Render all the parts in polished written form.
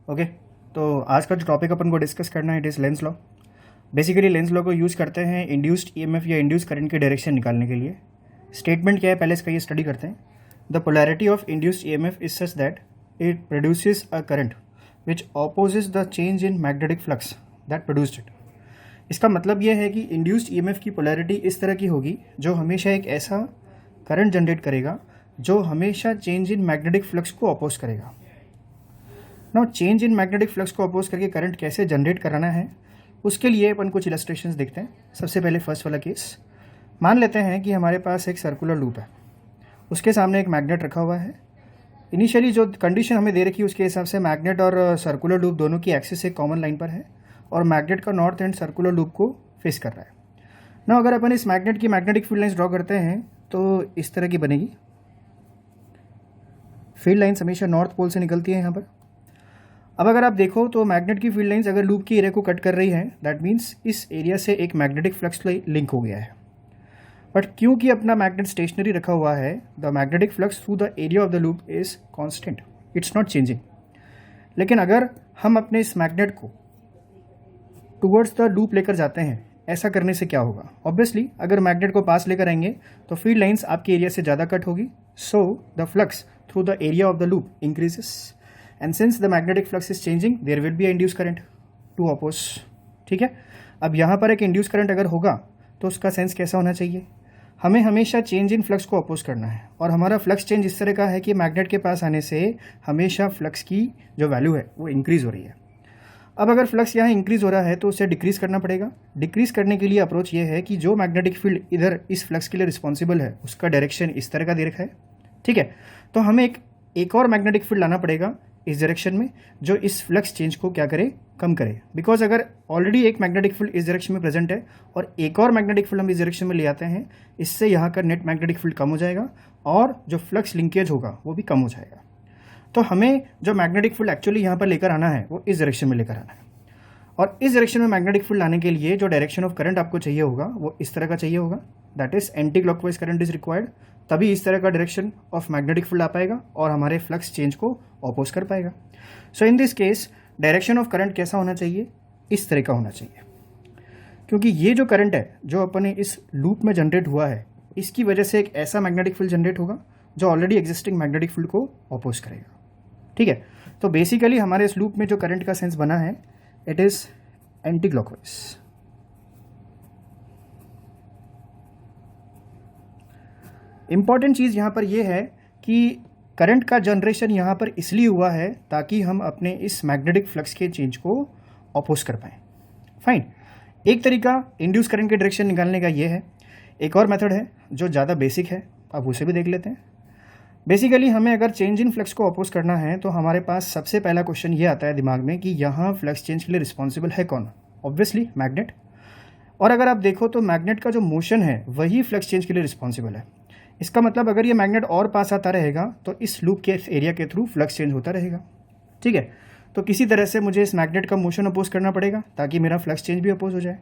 Okay, तो आज का जो टॉपिक अपन को डिस्कस करना है it is Lenz law. Basically Lenz law को यूज़ करते हैं इंड्यूस्ड ईएमएफ या इंड्यूस करंट की डायरेक्शन निकालने के लिए। स्टेटमेंट क्या है पहले इसका ये स्टडी करते हैं। The polarity of induced EMF is such that it produces a current which opposes the change in magnetic flux that produced it. इसका मतलब यह है कि इंड्यूस्ड ईएमएफ की पोलैरिटी इस तरह की होगी जो हमेशा एक ऐसा करंट जनरेट करेगा जो हमेशा चेंज इन मैग्नेटिक फ्लक्स को अपोज करेगा। Now change in magnetic flux को अपोज करके करंट कैसे जनरेट कराना है उसके लिए अपन कुछ इलस्ट्रेशंस देखते हैं। सबसे पहले फर्स्ट वाला केस, मान लेते हैं कि हमारे पास एक सर्कुलर लूप है, उसके सामने एक मैग्नेट रखा हुआ है। इनिशियली जो कंडीशन हमें दे रखी है उसके हिसाब से मैग्नेट और सर्कुलर लूप दोनों की एक्सिस एक कॉमन लाइन पर है और मैग्नेट का नॉर्थ एंड सर्कुलर लूप को फेस कर रहा है। ना अगर अपन इस मैग्नेट की मैग्नेटिक फील्ड लाइंस ड्रॉ करते हैं तो इस तरह की बनेगी। फील्ड लाइंस हमेशा नॉर्थ पोल से निकलती है यहाँ पर। अब अगर आप देखो तो मैग्नेट की फील्ड लाइंस अगर लूप की एरिया को कट कर रही है दैट मीन्स इस एरिया से एक मैग्नेटिक फ्लक्स लिंक हो गया है। बट क्योंकि अपना मैग्नेट स्टेशनरी रखा हुआ है the magnetic flux through the area of the loop is constant, it's not changing. लेकिन अगर हम अपने इस मैग्नेट को टुवर्ड्स द लूप लेकर जाते हैं, ऐसा करने से क्या होगा? ऑब्वियसली अगर मैग्नेट को पास लेकर आएंगे तो फील्ड लाइंस आपके एरिया से ज़्यादा कट होगी, so the flux through the area of the loop increases and since the magnetic flux is changing there will be induce current to oppose. ठीक है, अब यहाँ पर एक इंड्यूस करंट अगर होगा तो उसका सेंस कैसा होना चाहिए? हमें हमेशा चेंज इन फ्लक्स को अपोज करना है और हमारा फ्लक्स चेंज इस तरह का है कि मैग्नेट के पास आने से हमेशा फ्लक्स की जो वैल्यू है वो इंक्रीज़ हो रही है। अब अगर फ्लक्स यहाँ इंक्रीज़ हो रहा है तो उसे डिक्रीज़ करना पड़ेगा। डिक्रीज़ करने के लिए अप्रोच ये है कि जो मैग्नेटिक फील्ड इधर इस फ्लक्स के लिए रिस्पॉन्सिबल है उसका डायरेक्शन इस तरह का दे रखा है। ठीक है, तो हमें एक और मैग्नेटिक फील्ड लाना पड़ेगा इस डायरेक्शन में जो इस फ्लक्स चेंज को क्या करे, कम करे। बिकॉज अगर ऑलरेडी एक मैग्नेटिक फील्ड इस डायरेक्शन में प्रेजेंट है और एक और मैग्नेटिक फील्ड हम इस डायरेक्शन में ले आते हैं, इससे यहाँ का नेट मैग्नेटिक फील्ड कम हो जाएगा और जो फ्लक्स लिंकेज होगा वो भी कम हो जाएगा। तो हमें जो मैग्नेटिक फील्ड एक्चुअली यहाँ पर लेकर आना है वो इस डायरेक्शन में लेकर आना है और इस डायरेक्शन में मैग्नेटिक फील्ड लाने के लिए जो डायरेक्शन ऑफ करंट आपको चाहिए होगा वो इस तरह का चाहिए होगा, that is anti clockwise current is required. तभी इस तरह का डायरेक्शन ऑफ मैग्नेटिक फील्ड आ पाएगा और हमारे फ्लक्स चेंज को अपोज कर पाएगा। So in this case direction of current कैसा होना चाहिए? इस तरह का होना चाहिए, क्योंकि ये जो करंट है जो अपने इस लूप में जनरेट हुआ है इसकी वजह से एक ऐसा मैग्नेटिक फील्ड जनरेट होगा जो ऑलरेडी एग्जिस्टिंग मैग्नेटिक फील्ड को अपोज करेगा। ठीक है, तो बेसिकली हमारे इस लूप में जो करंट का सेंस बना है it is anti clockwise. Important चीज़ यहाँ पर यह है कि करंट का जनरेशन यहाँ पर इसलिए हुआ है ताकि हम अपने इस मैग्नेटिक फ्लक्स के चेंज को अपोज कर पाएँ। फाइन, एक तरीका इंड्यूस करंट के डायरेक्शन निकालने का ये है। एक और मेथड है जो ज़्यादा बेसिक है, अब उसे भी देख लेते हैं। बेसिकली हमें अगर चेंज इन फ्लक्स को अपोज करना है तो हमारे पास सबसे पहला क्वेश्चन ये आता है दिमाग में कि यहाँ फ्लक्स चेंज के लिए रिस्पॉन्सिबल है कौन? Obviously magnet. और अगर आप देखो तो मैग्नेट का जो मोशन है वही फ्लक्स चेंज के लिए रिस्पॉन्सिबल है। इसका मतलब अगर ये मैग्नेट और पास आता रहेगा तो इस लूप के एरिया के थ्रू फ्लक्स चेंज होता रहेगा। ठीक है, तो किसी तरह से मुझे इस मैग्नेट का मोशन अपोज करना पड़ेगा ताकि मेरा फ्लक्स चेंज भी अपोज हो जाए।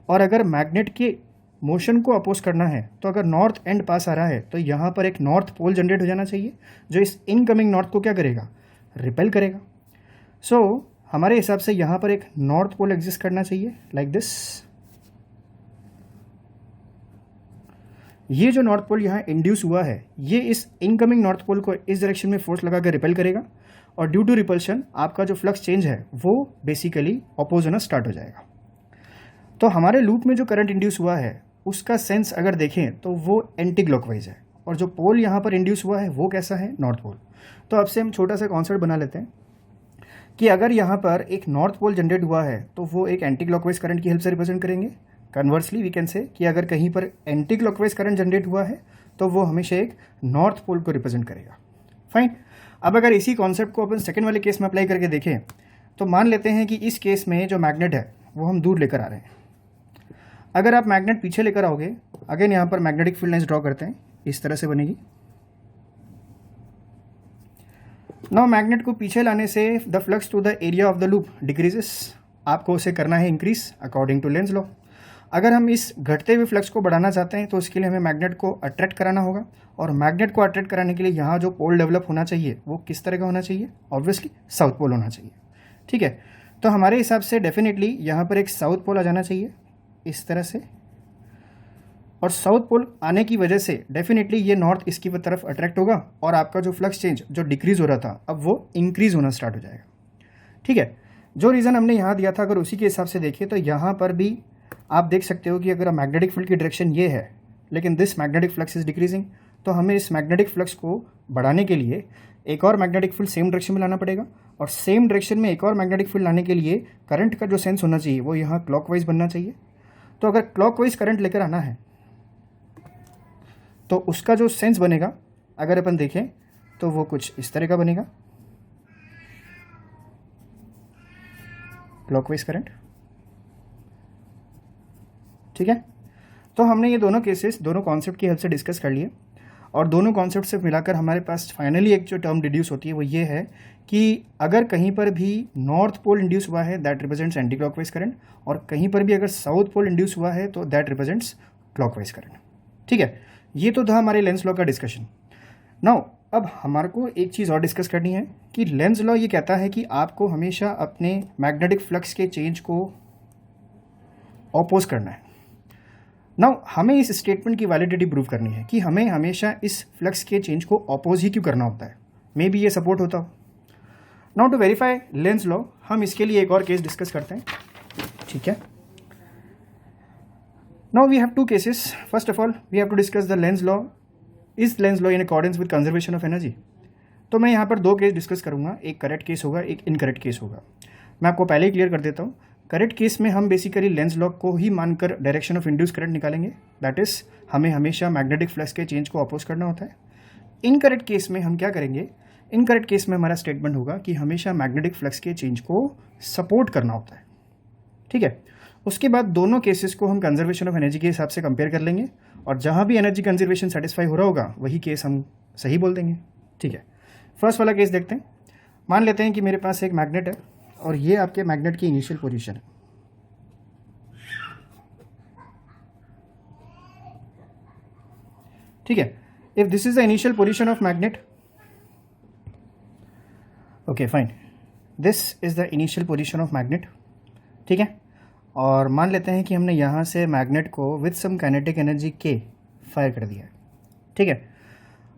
और अगर मैग्नेट के मोशन को अपोज करना है तो अगर नॉर्थ एंड पास आ रहा है तो यहाँ पर एक नॉर्थ पोल जनरेट हो जाना चाहिए जो इस इनकमिंग नॉर्थ को क्या करेगा, रिपेल करेगा। सो हमारे हिसाब से यहाँ पर एक नॉर्थ पोल एग्जिस्ट करना चाहिए लाइक दिस। ये जो नॉर्थ पोल यहाँ इंड्यूस हुआ है ये इस इनकमिंग नॉर्थ पोल को इस डायरेक्शन में फोर्स लगा कर रिपेल करेगा और ड्यू टू रिपल्शन आपका जो फ्लक्स चेंज है वो बेसिकली अपोज होना स्टार्ट हो जाएगा। तो हमारे लूप में जो करंट इंड्यूस हुआ है उसका सेंस अगर देखें तो वो एंटी क्लॉकवाइज है और जो पोल यहाँ पर इंड्यूस हुआ है वो कैसा है, नॉर्थ पोल। तो अब से हम छोटा सा कॉन्सेप्ट बना लेते हैं कि अगर यहाँ पर एक नॉर्थ पोल जनरेट हुआ है तो वो एक एंटी क्लॉकवाइज करंट की हेल्प से रिप्रेजेंट करेंगे। कन्वर्सली वी कैन से कि अगर कहीं पर एंटी क्लॉकवाइज करंट जनरेट हुआ है तो वो हमेशा एक नॉर्थ पोल को रिप्रेजेंट करेगा। फाइन, अब अगर इसी कॉन्सेप्ट को अपन सेकेंड वाले केस में अप्लाई करके देखें तो मान लेते हैं कि इस केस में जो मैग्नेट है वो हम दूर लेकर आ रहे हैं। अगर आप मैग्नेट पीछे लेकर आओगे, अगेन यहाँ पर मैग्नेटिक फील्ड लाइंस ड्रॉ करते हैं, इस तरह से बनेगी। नाउ मैग्नेट को पीछे लाने से the flux to the area of the loop decreases. आपको उसे करना है increase according to Lenz law. अगर हम इस घटते हुए फ्लक्स को बढ़ाना चाहते हैं तो उसके लिए हमें मैग्नेट को अट्रैक्ट कराना होगा और मैग्नेट को अट्रैक्ट कराने के लिए यहाँ जो पोल डेवलप होना चाहिए वो किस तरह का होना चाहिए? ऑब्वियसली साउथ पोल होना चाहिए। ठीक है, तो हमारे हिसाब से डेफिनेटली यहाँ पर एक साउथ पोल आ जाना चाहिए इस तरह से, और साउथ पोल आने की वजह से डेफिनेटली ये नॉर्थ इसकी तरफ अट्रैक्ट होगा और आपका जो फ्लक्स चेंज जो डिक्रीज़ हो रहा था अब वो इंक्रीज़ होना स्टार्ट हो जाएगा। ठीक है, जो रीज़न हमने यहाँ दिया था अगर उसी के हिसाब से देखिए तो यहाँ पर भी आप देख सकते हो कि अगर मैग्नेटिक फील्ड की डायरेक्शन ये है लेकिन this magnetic flux is decreasing, तो हमें इस मैग्नेटिक फ्लक्स को बढ़ाने के लिए एक और मैग्नेटिक फील्ड सेम डायरेक्शन में लाना पड़ेगा, और सेम डायरेक्शन में एक और मैग्नेटिक फील्ड लाने के लिए करंट का जो सेंस होना चाहिए वो यहाँ क्लॉकवाइज बनना चाहिए। तो अगर क्लॉकवाइज करंट लेकर आना है तो उसका जो सेंस बनेगा अगर अपन देखें तो वो कुछ इस तरह का बनेगा, क्लॉकवाइज करंट। ठीक है, तो हमने ये दोनों केसेस दोनों कॉन्सेप्ट की हेल्प से डिस्कस कर लिए, और दोनों कॉन्सेप्ट से मिलाकर हमारे पास फाइनली एक जो टर्म डिड्यूस होती है वो ये है कि अगर कहीं पर भी नॉर्थ पोल इंड्यूस हुआ है that represents anti clockwise current, और कहीं पर भी अगर साउथ पोल इंड्यूस हुआ है तो दैट रिप्रेजेंट्स क्लॉकवाइज करंट। ठीक है, ये तो था हमारे लेंस लॉ का डिस्कशन। नाउ अब हमारे को एक चीज़ और डिस्कस करनी है कि लेंस लॉ ये कहता है कि आपको हमेशा अपने मैग्नेटिक फ्लक्स के चेंज को ऑपोज करना है। नाउ हमें इस स्टेटमेंट की वैलिडिटी प्रूव करनी है कि हमें हमेशा इस फ्लक्स के चेंज को ऑपोज ही क्यों करना होता है, मे बी ये सपोर्ट होता हो। Now to verify Lenz law हम इसके लिए एक और केस डिस्कस करते हैं। ठीक है, now we have two cases. First of all we have to discuss the Lenz law, is Lenz law in accordance with conservation of energy. तो मैं यहाँ पर दो केस डिस्कस करूँगा, एक करेक्ट केस होगा एक इनकरेक्ट केस होगा। मैं आपको पहले ही क्लियर कर देता हूँ, करेक्ट केस में हम बेसिकली लेंस लॉ को ही मानकर डायरेक्शन ऑफ इंड्यूस करंट निकालेंगे, दैट इज हमें हमेशा मैग्नेटिक फ्लक्स के चेंज को अपोज करना होता है। इनकरेक्ट केस में हम क्या करेंगे, इनकरेक्ट केस में हमारा स्टेटमेंट होगा कि हमेशा मैग्नेटिक फ्लक्स के चेंज को सपोर्ट करना होता है। ठीक है, उसके बाद दोनों केसेस को हम कंजर्वेशन ऑफ एनर्जी के हिसाब से कंपेयर कर लेंगे, और जहाँ भी एनर्जी कंजर्वेशन सेटिस्फाई हो रहा होगा वही केस हम सही बोल देंगे। ठीक है, फर्स्ट वाला केस देखते हैं। मान लेते हैं कि मेरे पास एक मैग्नेट है और ये आपके मैग्नेट की इनिशियल पोजीशन है। ठीक है, if this is the initial position of magnet, okay fine, this is the initial position of magnet. ठीक है, और मान लेते हैं कि हमने यहाँ से मैग्नेट को विद सम काइनेटिक एनर्जी के फायर कर दिया है। ठीक है,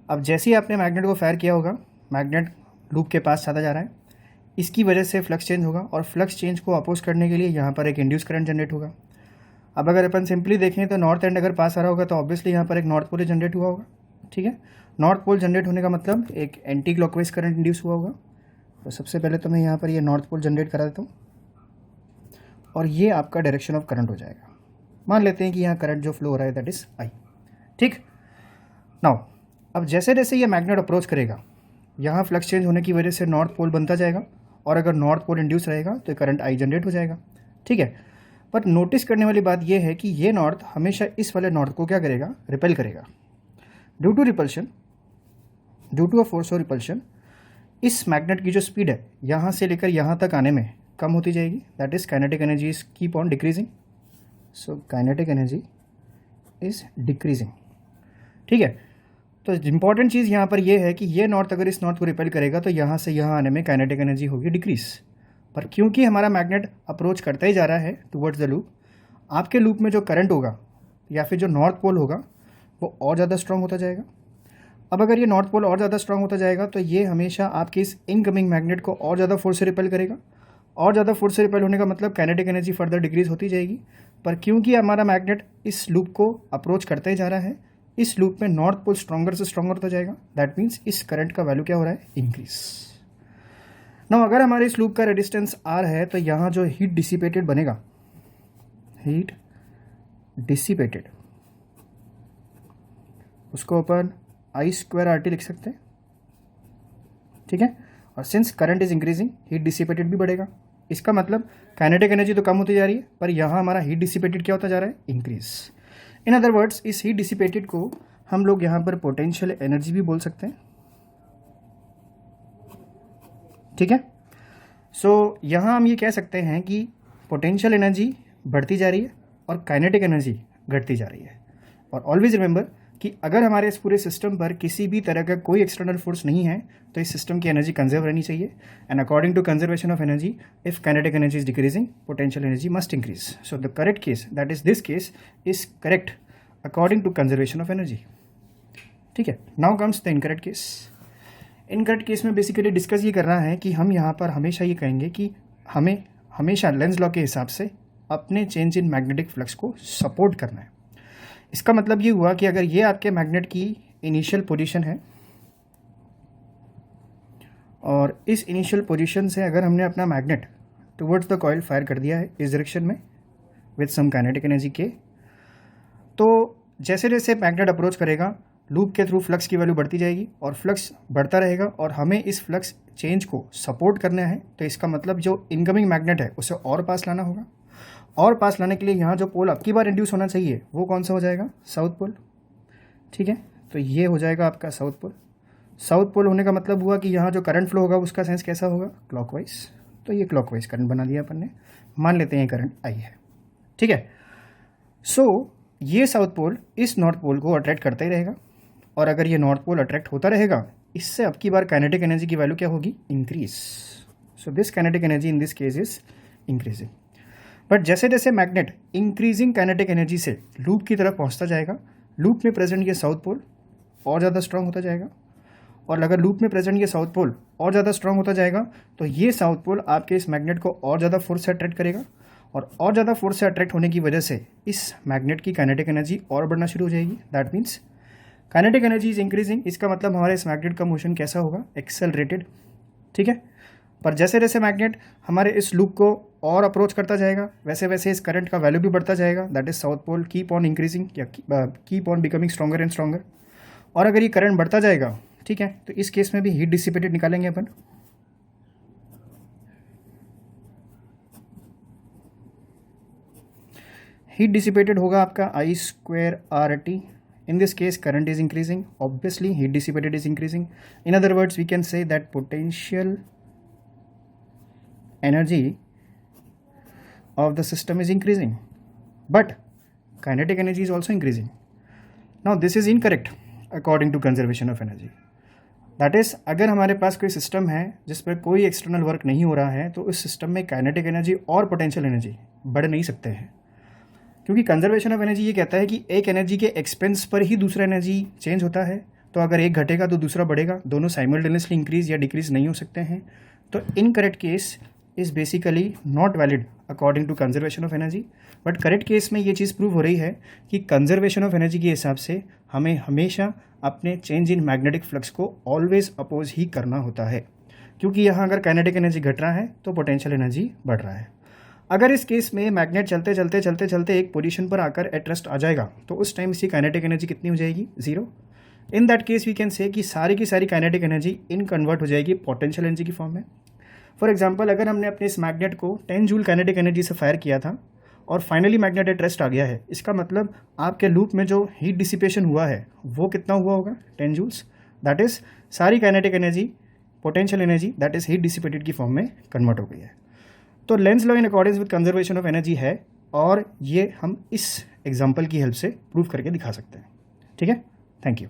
अब जैसे ही आपने मैग्नेट को फायर किया होगा मैग्नेट लूप के पास चला जा रहा है, इसकी वजह से फ्लक्स चेंज होगा, और फ्लक्स चेंज को अपोज करने के लिए यहाँ पर एक इंड्यूस करंट जनरेट होगा। अब अगर अपन सिंपली देखें तो नॉर्थ एंड अगर पास आ रहा होगा तो ऑब्वियसली यहाँ पर एक नॉर्थ पोल जनरेट हुआ होगा। ठीक है, नॉर्थ पोल जनरेट होने का मतलब एक एंटी क्लॉकवाइज करंट इंड्यूस हुआ होगा। तो सबसे पहले तो मैं यहाँ पर ये नॉर्थ पोल जनरेट करा देता हूँ, और ये आपका डायरेक्शन ऑफ करंट हो जाएगा। मान लेते हैं कि यहाँ करंट जो फ्लो हो रहा है दैट इज आई। ठीक, नाउ अब जैसे जैसे ये मैग्नेट अप्रोच करेगा यहाँ फ्लक्स चेंज होने की वजह से नॉर्थ पोल बनता जाएगा, और अगर नॉर्थ पोल इंड्यूस रहेगा तो करंट आई जनरेट हो जाएगा। ठीक है, पर नोटिस करने वाली बात यह है कि ये नॉर्थ हमेशा इस वाले नॉर्थ को क्या करेगा, रिपेल करेगा। Due to repulsion, due to a force of repulsion, इस मैग्नेट की जो स्पीड है यहाँ से लेकर यहाँ तक आने में कम होती जाएगी, that is kinetic energy is keep on decreasing. So kinetic energy is decreasing. ठीक है, तो इंपॉर्टेंट चीज़ यहाँ पर यह है कि ये नॉर्थ अगर इस नॉर्थ को रिपेल करेगा तो यहाँ से यहाँ आने में काइनेटिक एनर्जी होगी डिक्रीज, पर क्योंकि हमारा मैग्नेट अप्रोच करता ही जा रहा है टुवर्ड्स द लूप, आपके लूप में जो करंट होगा या फिर जो नॉर्थ पोल होगा वो और ज़्यादा स्ट्रांग होता जाएगा। अब अगर ये नॉर्थ पोल और ज़्यादा स्ट्रांग होता जाएगा तो ये हमेशा आपके इस इनकमिंग मैग्नेट को और ज़्यादा फोर्स से रिपेल करेगा, और ज़्यादा फोर्स से रिपेल होने का मतलब काइनेटिक एनर्जी फर्दर डिक्रीज होती जाएगी। पर क्योंकि हमारा मैग्नेट इस लूप को अप्रोच करते ही जा रहा है, इस लूप में नॉर्थ पोल स्ट्रॉन्गर से स्ट्रॉन्गर होता जाएगा, दैट मीन्स इस करंट का वैल्यू क्या हो रहा है, इंक्रीज। नाउ अगर हमारे इस लूप का रेजिस्टेंस आर है तो यहाँ जो हीट डिसिपेटेड बनेगा, हीट डिसिपेटेड, उसको अपन आई स्क्वायर आर टी लिख सकते हैं। ठीक है, और since current is increasing heat dissipated भी बढ़ेगा, इसका मतलब काइनेटिक एनर्जी तो कम होती जा रही है पर यहाँ हमारा हीट डिसिपेटेड क्या होता जा रहा है, इंक्रीज। इन अदर वर्ड्स इस हीट डिसिपेटेड को हम लोग यहाँ पर पोटेंशियल एनर्जी भी बोल सकते हैं। ठीक है, सो यहाँ हम ये कह सकते हैं कि पोटेंशियल एनर्जी बढ़ती जा रही है और काइनेटिक एनर्जी घटती जा रही है। और ऑलवेज रिमेंबर कि अगर हमारे इस पूरे सिस्टम पर किसी भी तरह का कोई एक्सटर्नल फोर्स नहीं है तो इस सिस्टम की एनर्जी कंजर्व रहनी चाहिए. And according to conservation of energy, if kinetic energy is decreasing, potential energy must increase. So the correct case, that is this case, is correct according to conservation of energy. ठीक है. Now comes the incorrect case. Incorrect case में basically discuss ये करना है कि हम यहाँ पर हमेशा ये कहेंगे कि हमें हमेशा लेंज लॉ के हिसाब से अपने चेंज इन मैग्नेटिक फ्लक्स को सपोर्ट करना है. इसका मतलब ये हुआ कि अगर ये आपके मैग्नेट की इनिशियल पोजीशन है और इस इनिशियल पोजीशन से अगर हमने अपना magnet towards the coil fire कर दिया है इस डायरेक्शन में विद सम काइनेटिक एनर्जी के, तो जैसे जैसे मैग्नेट अप्रोच करेगा लूप के थ्रू फ्लक्स की वैल्यू बढ़ती जाएगी और फ्लक्स बढ़ता रहेगा और हमें इस फ्लक्स चेंज को सपोर्ट करना है. तो इसका मतलब जो इनकमिंग मैग्नेट है उसे और पास लाना होगा, और पास लाने के लिए यहाँ जो पोल अब की बार इंड्यूस होना चाहिए वो कौन सा हो जाएगा? South pole. ठीक है. तो ये हो जाएगा आपका साउथ पोल. साउथ पोल होने का मतलब हुआ कि यहाँ जो करंट फ्लो होगा उसका सेंस कैसा होगा? क्लॉकवाइज. तो ये क्लॉकवाइज करंट बना दिया अपन ने, मान लेते हैं ये करंट आई है. ठीक है. सो ये साउथ पोल इस नॉर्थ पोल को अट्रैक्ट करता ही रहेगा, और अगर ये नॉर्थ पोल अट्रैक्ट होता रहेगा इससे अब की बार काइनेटिक एनर्जी की वैल्यू क्या होगी? Increase. So this kinetic energy in this case is increasing. But जैसे जैसे मैग्नेट इंक्रीजिंग काइनेटिक एनर्जी से लूप की तरफ पहुंचता जाएगा, लूप में प्रेजेंट ये साउथ पोल और ज़्यादा स्ट्रांग होता जाएगा, और अगर लूप में प्रेजेंट ये साउथ पोल और ज़्यादा स्ट्रांग होता जाएगा तो ये साउथ पोल आपके इस मैग्नेट को और ज़्यादा फोर्स से अट्रैक्ट करेगा, और ज़्यादा फोर्स से अट्रैक्ट होने की वजह से इस मैग्नेट की काइनेटिक एनर्जी और बढ़ना शुरू हो जाएगी. That means kinetic energy is increasing. इसका मतलब हमारे इस मैग्नेट का मोशन कैसा होगा? एक्सेलरेटेड. ठीक है. पर जैसे जैसे मैग्नेट हमारे इस लूप को और अप्रोच करता जाएगा वैसे वैसे इस करंट का वैल्यू भी बढ़ता जाएगा. That is South Pole keep on increasing या keep on becoming stronger and stronger. और अगर ये करंट बढ़ता जाएगा, ठीक है, तो इस केस में भी हीट डिसिपेटेड निकालेंगे अपन. हीट डिसिपेटेड होगा आपका I²RT. In this case, current is increasing. Obviously, heat dissipated is increasing. In other words, we can say that potential energy of the system is increasing, but kinetic energy is also increasing. Now, this is incorrect according to conservation of energy. That is, अगर हमारे पास कोई system है जिस पर कोई external work नहीं हो रहा है तो उस सिस्टम में काइनेटिक एनर्जी और पोटेंशियल एनर्जी बढ़ नहीं सकते हैं, क्योंकि कंजर्वेशन ऑफ एनर्जी ये कहता है कि एक एनर्जी के एक्सपेंस पर ही दूसरा एनर्जी चेंज होता है. तो अगर एक घटेगा तो दूसरा बढ़ेगा, दोनों साइमल्टेनियसली इंक्रीज या डिक्रीज नहीं हो सकते हैं. तो incorrect case is basically not valid according to conservation of energy. But correct case में ये चीज़ प्रूव हो रही है कि कंजर्वेशन ऑफ एनर्जी के हिसाब से हमें हमेशा अपने चेंज इन मैग्नेटिक फ्लक्स को ऑलवेज अपोज ही करना होता है, क्योंकि यहाँ अगर काइनेटिक एनर्जी घट रहा है तो पोटेंशियल एनर्जी बढ़ रहा है. अगर इस केस में मैग्नेट चलते चलते चलते चलते एक पोजीशन पर आकर एट रेस्ट आ जाएगा तो उस टाइम इसकी काइनेटिक एनर्जी कितनी हो जाएगी? 0. In that case we can say कि सारी की सारी काइनेटिक एनर्जी इन कन्वर्ट हो जाएगी पोटेंशियल एनर्जी की फॉर्म में. फॉर एग्जांपल, अगर हमने अपने इस मैग्नेट को 10 जूल काइनेटिक एनर्जी से फायर किया था और फाइनली मैग्नेट एट रेस्ट आ गया है, इसका मतलब आपके लूप में जो हीट डिसिपेशन हुआ है वो कितना हुआ होगा? 10 जूल्स. दैट इज सारी kinetic energy potential energy that is heat dissipated की फॉर्म में कन्वर्ट हो गई है. तो Lenz law in accordance with conservation of energy है, और ये हम इस एग्जांपल की हेल्प से प्रूव करके दिखा सकते हैं. ठीक है. Thank you.